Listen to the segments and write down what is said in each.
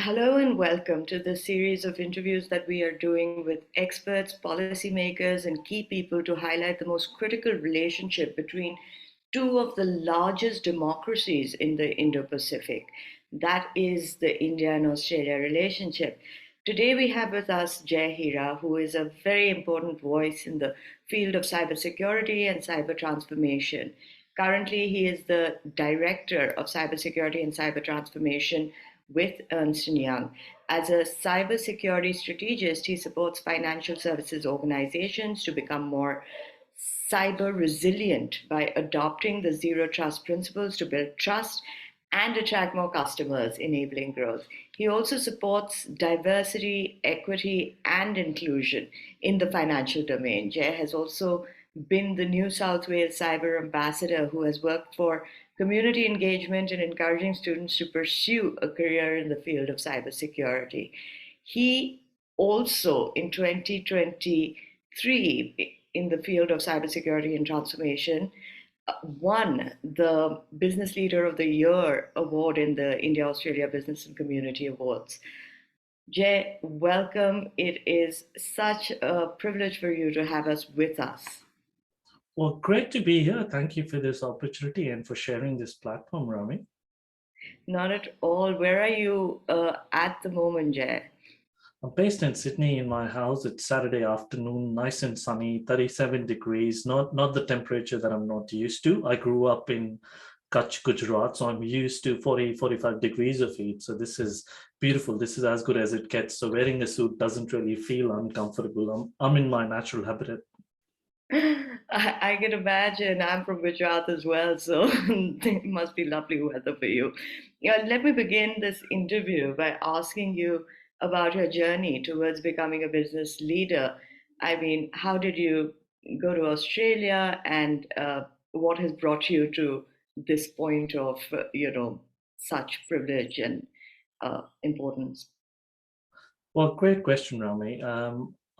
Hello and welcome to the series of interviews that we are doing with experts, policymakers, and key people to highlight the most critical relationship between two of the largest democracies in the Indo Pacific. That is the India and Australia relationship. Today we have with us Jay Hira, who is a very important voice in the field of cybersecurity and cyber transformation. Currently, he is the Director of Cybersecurity and Cyber Transformation with Ernst Young. As a cybersecurity strategist, he supports financial services organizations to become more cyber resilient by adopting the zero trust principles to build trust and attract more customers, enabling growth. He also supports diversity, equity, and inclusion in the financial domain. Jay has also been the New South Wales Cyber Ambassador who has worked for community engagement and encouraging students to pursue a career in the field of cybersecurity. He also, in 2023, in the field of cybersecurity and transformation, won the Business Leader of the Year award in the India Australia Business and Community Awards. Jay, welcome. It is such a privilege for you to have us with us. Well, great to be here. Thank you for this opportunity and for sharing this platform, Rami. Not at all. Where are you at the moment, Jay? I'm based in Sydney in my house. It's Saturday afternoon, nice and sunny, 37 degrees, not the temperature that I'm not used to. I grew up in Kutch, Gujarat, so I'm used to 40, 45 degrees of heat. So this is beautiful. This is as good as it gets. So wearing a suit doesn't really feel uncomfortable. I'm in my natural habitat. I can imagine. I'm from Gujarat as well, so it must be lovely weather for you. Yeah, let me begin this interview by asking you about your journey towards becoming a business leader. I mean, how did you go to Australia, and what has brought you to this point of, such privilege and importance? Well, great question, Rami.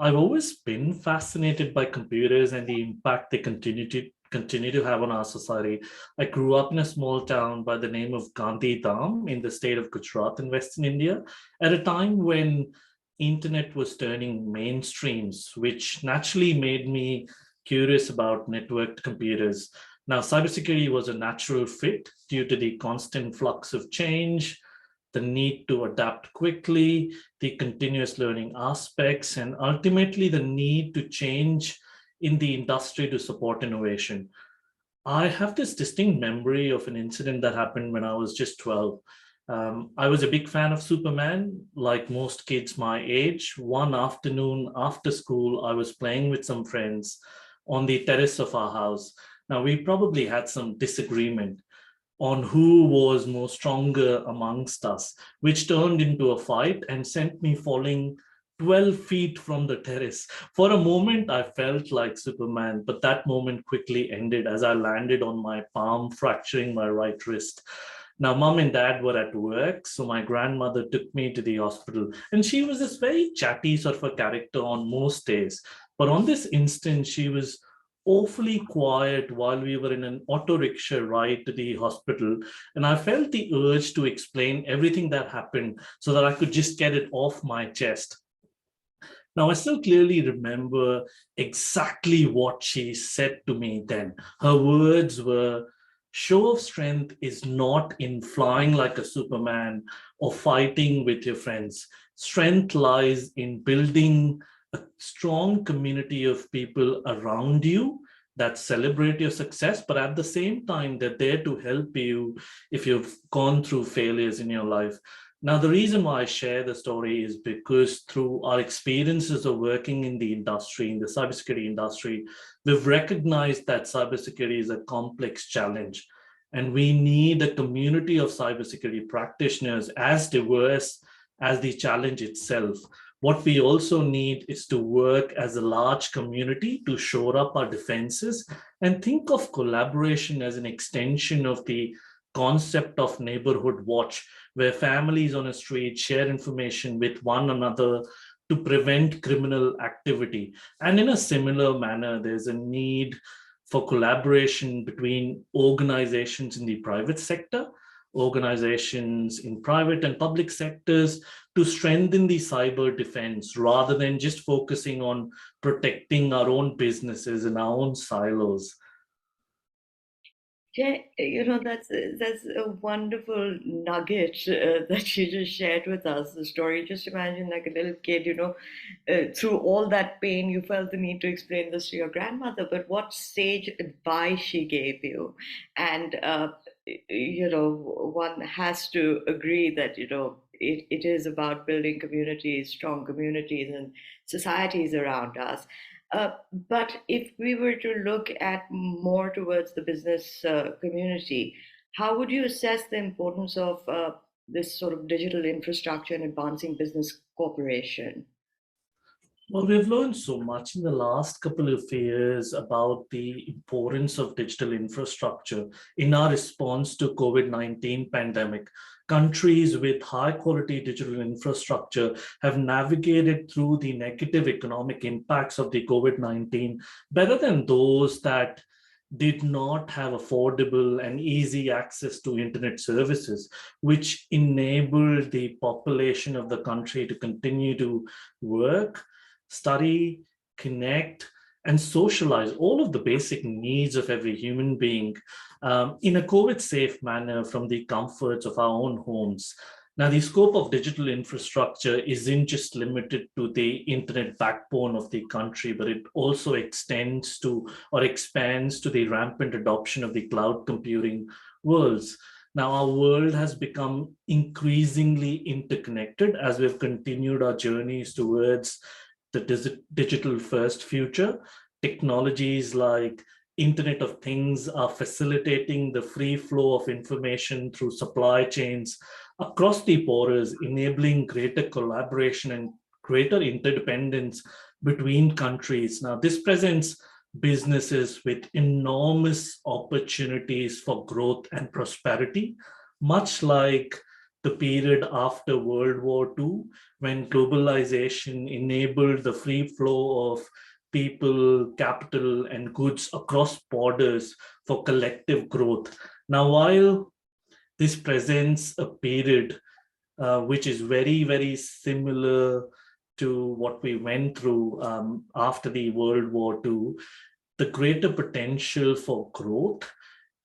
I've always been fascinated by computers and the impact they continue to have on our society. I grew up in a small town by the name of Gandhi Dham in the state of Gujarat in Western India, at a time when internet was turning mainstreams, which naturally made me curious about networked computers. Now, cybersecurity was a natural fit due to the constant flux of change, the need to adapt quickly, the continuous learning aspects, and ultimately the need to change in the industry to support innovation. I have this distinct memory of an incident that happened when I was just 12. I was a big fan of Superman, like most kids my age. One afternoon after school, I was playing with some friends on the terrace of our house. Now, we probably had some disagreement on who was more stronger amongst us, which turned into a fight and sent me falling 12 feet from the terrace. For a moment, I felt like Superman, but that moment quickly ended as I landed on my palm, fracturing my right wrist. Now, mom and dad were at work, so my grandmother took me to the hospital. And she was this very chatty sort of a character on most days. But on this instant, she was awfully quiet while we were in an auto rickshaw ride to the hospital. And I felt the urge to explain everything that happened so that I could just get it off my chest. Now, I still clearly remember exactly what she said to me then. Her words were, show of strength is not in flying like a Superman or fighting with your friends. Strength lies in building a strong community of people around you that celebrate your success, but at the same time, they're there to help you if you've gone through failures in your life. Now, the reason why I share the story is because through our experiences of working in the industry, in the cybersecurity industry, we've recognized that cybersecurity is a complex challenge. And we need a community of cybersecurity practitioners as diverse as the challenge itself. What we also need is to work as a large community to shore up our defenses and think of collaboration as an extension of the concept of neighborhood watch, where families on a street share information with one another to prevent criminal activity. And in a similar manner, there's a need for collaboration between organizations in the private sector. organizations in private and public sectors to strengthen the cyber defense rather than just focusing on protecting our own businesses in our own silos. Yeah, that's a wonderful nugget that you just shared with us. The story. Just imagine, like a little kid, through all that pain, you felt the need to explain this to your grandmother. But what sage advice she gave you, and one has to agree that it is about building communities, strong communities, and societies around us. But if we were to look at more towards the business community, how would you assess the importance of this sort of digital infrastructure in advancing business cooperation? Well, we've learned so much in the last couple of years about the importance of digital infrastructure in our response to COVID-19 pandemic. Countries with high quality digital infrastructure have navigated through the negative economic impacts of the COVID-19 better than those that did not have affordable and easy access to internet services, which enabled the population of the country to continue to work, study, connect, and socialize, all of the basic needs of every human being in a COVID safe manner from the comforts of our own homes. Now, the scope of digital infrastructure isn't just limited to the internet backbone of the country, but it also extends to or expands to the rampant adoption of the cloud computing worlds. Now, our world has become increasingly interconnected as we've continued our journeys towards the digital first future. Technologies like Internet of Things are facilitating the free flow of information through supply chains across the borders, enabling greater collaboration and greater interdependence between countries. Now, this presents businesses with enormous opportunities for growth and prosperity, much like the period after World War II, when globalization enabled the free flow of people, capital, and goods across borders for collective growth. Now, while this presents a period which is very, very similar to what we went through after the World War II, the greater potential for growth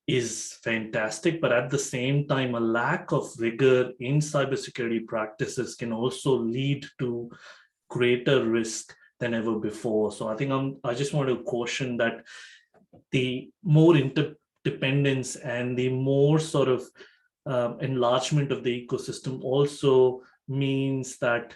is fantastic, but at the same time, a lack of rigor in cybersecurity practices can also lead to greater risk than ever before. So I think I just want to caution that the more interdependence and the more sort of enlargement of the ecosystem also means that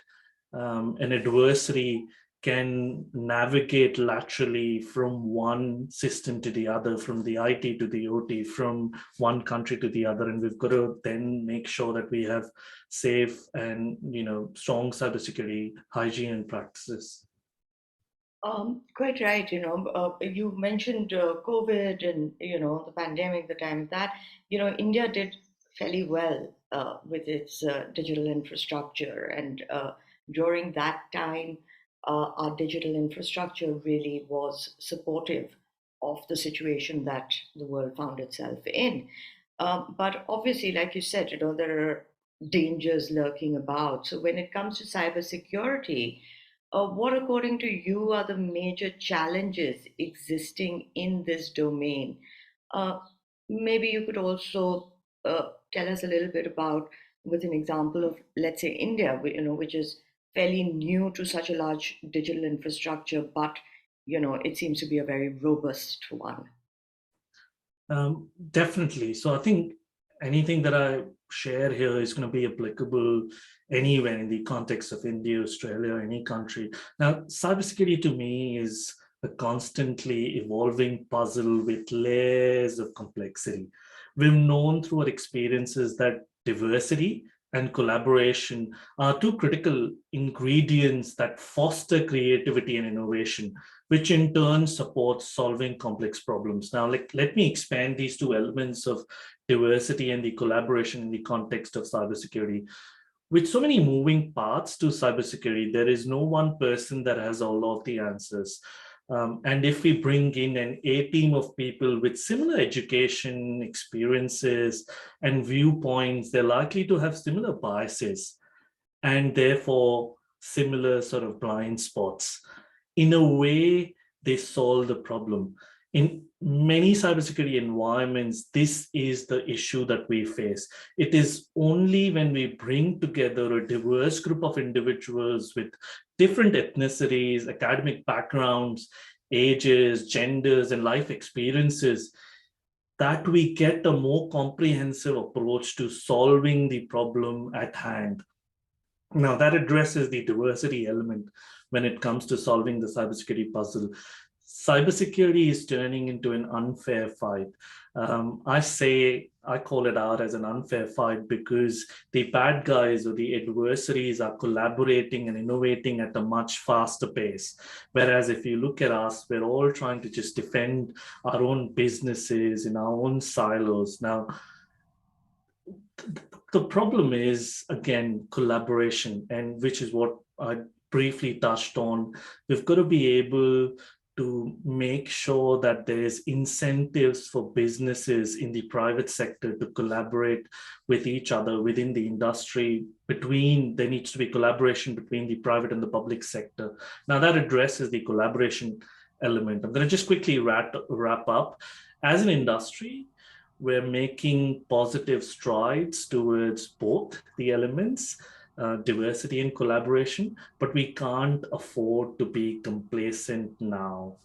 an adversary can navigate laterally from one system to the other, from the IT to the OT, from one country to the other. And we've got to then make sure that we have safe and strong cybersecurity hygiene and practices. Quite right. You mentioned COVID and the pandemic. The time of that, India did fairly well with its digital infrastructure, and during that time, our digital infrastructure really was supportive of the situation that the world found itself in. But obviously, like you said, there are dangers lurking about. So when it comes to cybersecurity, what, according to you, are the major challenges existing in this domain? Uh, Maybe you could also tell us a little bit about, with an example of, let's say, India, which is fairly new to such a large digital infrastructure, but it seems to be a very robust one. Definitely. So I think anything that I share here is going to be applicable anywhere in the context of India, Australia, any country. Now, cybersecurity to me is a constantly evolving puzzle with layers of complexity. We've known through our experiences that diversity and collaboration are two critical ingredients that foster creativity and innovation, which in turn supports solving complex problems. Now, let me expand these two elements of diversity and the collaboration in the context of cybersecurity. With so many moving parts to cybersecurity, there is no one person that has all of the answers. And if we bring in an A team of people with similar education, experiences, and viewpoints, they're likely to have similar biases and therefore similar sort of blind spots. In a way, they solve the problem. In many cybersecurity environments, this is the issue that we face. It is only when we bring together a diverse group of individuals with different ethnicities, academic backgrounds, ages, genders, and life experiences that we get a more comprehensive approach to solving the problem at hand. Now, that addresses the diversity element when it comes to solving the cybersecurity puzzle. Cybersecurity is turning into an unfair fight. I call it out as an unfair fight because the bad guys or the adversaries are collaborating and innovating at a much faster pace. Whereas if you look at us, we're all trying to just defend our own businesses in our own silos. Now, the problem is again collaboration, and which is what I briefly touched on. We've got to be able to make sure that there's incentives for businesses in the private sector to collaborate with each other within the industry. Between there needs to be collaboration between the private and the public sector. Now that addresses the collaboration element. I'm going to just quickly wrap up. As an industry, we're making positive strides towards both the elements, diversity and collaboration, but we can't afford to be complacent now,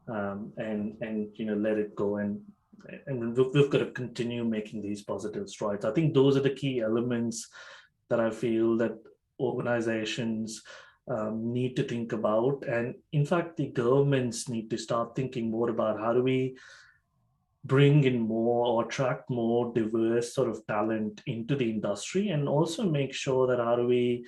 and let it go. And we've got to continue making these positive strides. I think those are the key elements that I feel that organizations need to think about. And in fact, the governments need to start thinking more about how do we bring in more or attract more diverse sort of talent into the industry, and also make sure that how do we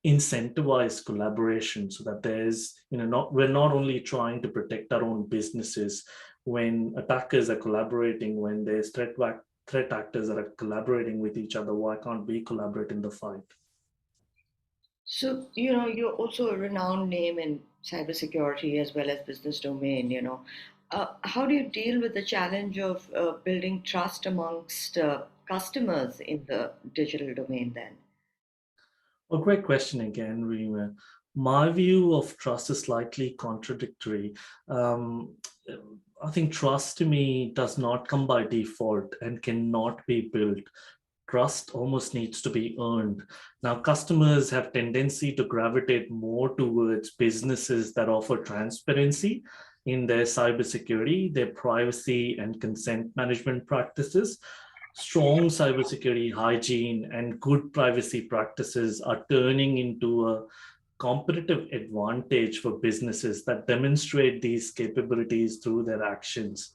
incentivize collaboration so that there's not we're not only trying to protect our own businesses when attackers are collaborating, when there's threat actors that are collaborating with each other. Why can't we collaborate in the fight? So, you're also a renowned name in cybersecurity as well as business domain. How do you deal with the challenge of building trust amongst customers in the digital domain then? A great question again, Rima. My view of trust is slightly contradictory. Um, I think trust to me does not come by default and cannot be built. Trust almost needs to be earned. Now, customers have tendency to gravitate more towards businesses that offer transparency in their cybersecurity, their privacy and consent management practices. Strong cybersecurity hygiene and good privacy practices are turning into a competitive advantage for businesses that demonstrate these capabilities through their actions.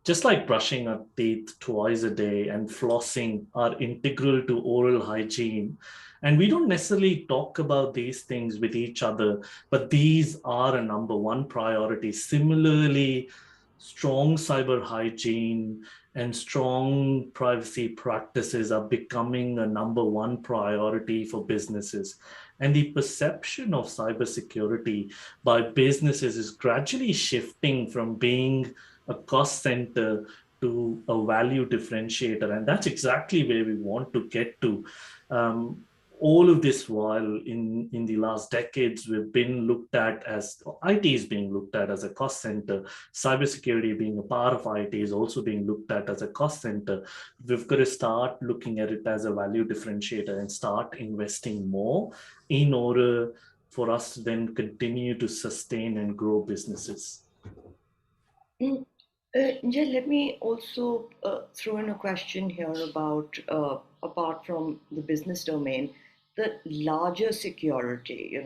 Just like brushing our teeth twice a day and flossing are integral to oral hygiene. And we don't necessarily talk about these things with each other, but these are a number one priority. Similarly, strong cyber hygiene and strong privacy practices are becoming a number one priority for businesses. And the perception of cybersecurity by businesses is gradually shifting from being a cost center to a value differentiator. And that's exactly where we want to get to. Um, all of this while in the last decades, we've been looked at as IT is being looked at as a cost center. Cybersecurity being a part of IT is also being looked at as a cost center. We've got to start looking at it as a value differentiator and start investing more in order for us to then continue to sustain and grow businesses. Mm. Yeah, let me also throw in a question here about, apart from the business domain, the larger security.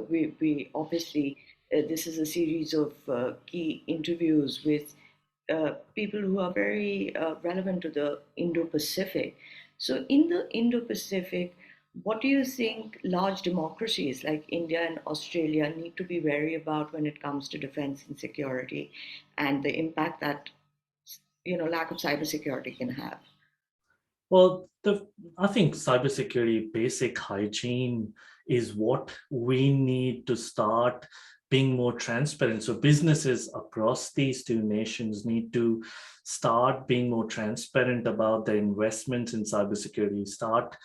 We obviously, this is a series of key interviews with people who are very relevant to the Indo-Pacific. So, in the Indo-Pacific, what do you think large democracies like India and Australia need to be wary about when it comes to defense and security, and the impact that lack of cybersecurity can have? Well, I think cybersecurity basic hygiene is what we need to start being more transparent. So businesses across these two nations need to start being more transparent about their investments in cybersecurity, start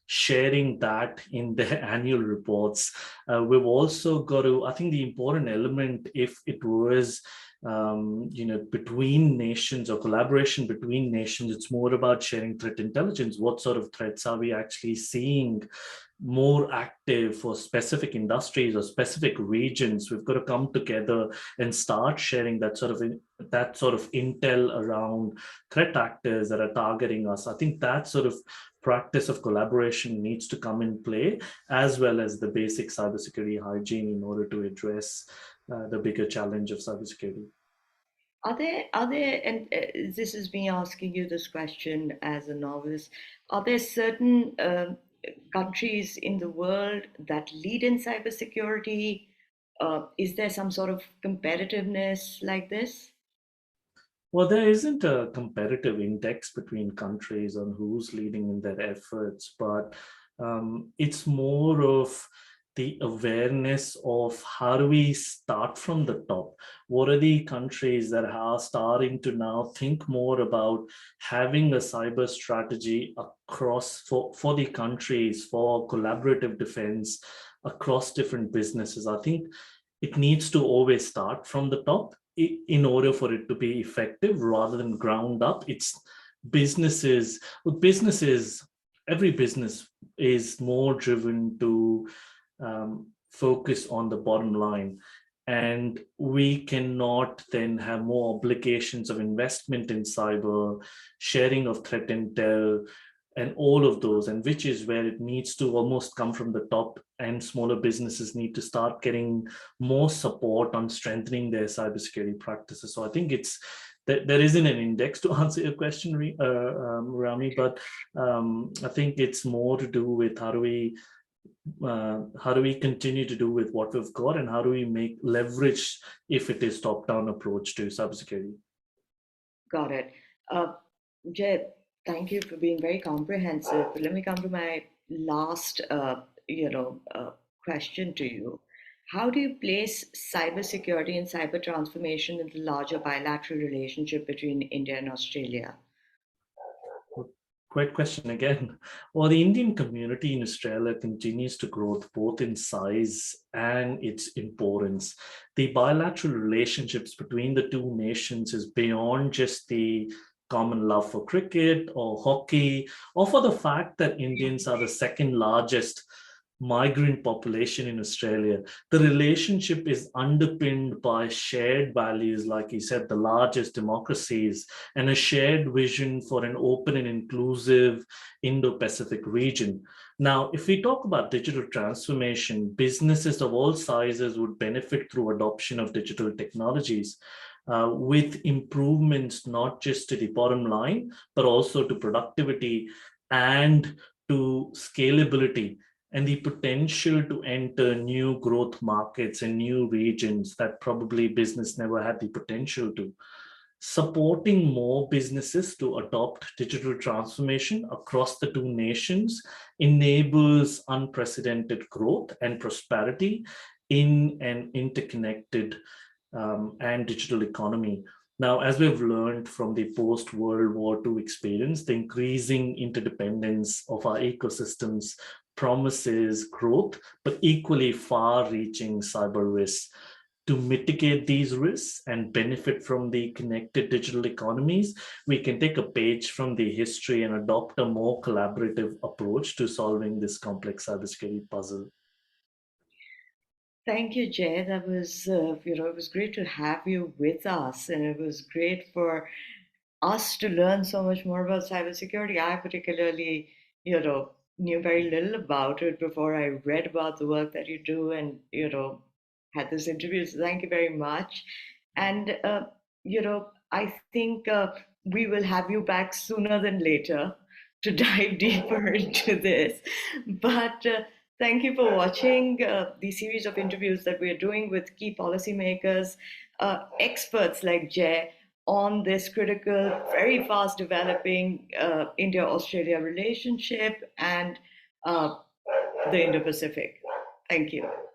sharing that in their annual reports. We've also got to, I think the important element, if it was between nations or collaboration between nations, it's more about sharing threat intelligence. What sort of threats are we actually seeing more active for specific industries or specific regions? We've got to come together and start sharing that sort of intel around threat actors that are targeting us. I think that sort of practice of collaboration needs to come in play, as well as the basic cybersecurity hygiene in order to address the bigger challenge of cybersecurity. And this is me asking you this question as a novice, are there certain countries in the world that lead in cybersecurity? Is there some sort of competitiveness like this? Well, there isn't a competitive index between countries on who's leading in their efforts, but it's more of the awareness of how do we start from the top? What are the countries that are starting to now think more about having a cyber strategy across for the countries, for collaborative defense across different businesses? I think it needs to always start from the top in order for it to be effective rather than ground up. It's businesses, with businesses, every business is more driven to focus on the bottom line. And we cannot then have more obligations of investment in cyber, sharing of threat intel, and all of those, and which is where it needs to almost come from the top, and smaller businesses need to start getting more support on strengthening their cybersecurity practices. So I think there isn't an index to answer your question, Rami, but I think it's more to do with how do we continue to do with what we've got, and how do we make leverage if it is top-down approach to cybersecurity. Got it. Uh, Jay, thank you for being very comprehensive. But let me come to my last, question to you. How do you place cybersecurity and cyber transformation in the larger bilateral relationship between India and Australia? Great question again. Well, the Indian community in Australia continues to grow both in size and its importance. The bilateral relationships between the two nations is beyond just the common love for cricket or hockey, or for the fact that Indians are the second largest migrant population in Australia. The relationship is underpinned by shared values, like you said, the largest democracies, and a shared vision for an open and inclusive Indo-Pacific region. Now, if we talk about digital transformation, businesses of all sizes would benefit through adoption of digital technologies. With improvements not just to the bottom line, but also to productivity and to scalability, and the potential to enter new growth markets and new regions that probably business never had the potential to. Supporting more businesses to adopt digital transformation across the two nations enables unprecedented growth and prosperity in an interconnected and digital economy. Now, as we've learned from the post-World War II experience, the increasing interdependence of our ecosystems promises growth, but equally far-reaching cyber risks. To mitigate these risks and benefit from the connected digital economies, we can take a page from the history and adopt a more collaborative approach to solving this complex cybersecurity puzzle. Thank you, Jay. That was, it was great to have you with us, and it was great for us to learn so much more about cybersecurity. I particularly, knew very little about it before I read about the work that you do and, had this interview. So thank you very much. And, I think we will have you back sooner than later to dive deeper into this. But thank you for watching the series of interviews that we're doing with key policymakers, experts like Jay on this critical, very fast developing India Australia relationship and uh, the Indo Pacific. Thank you.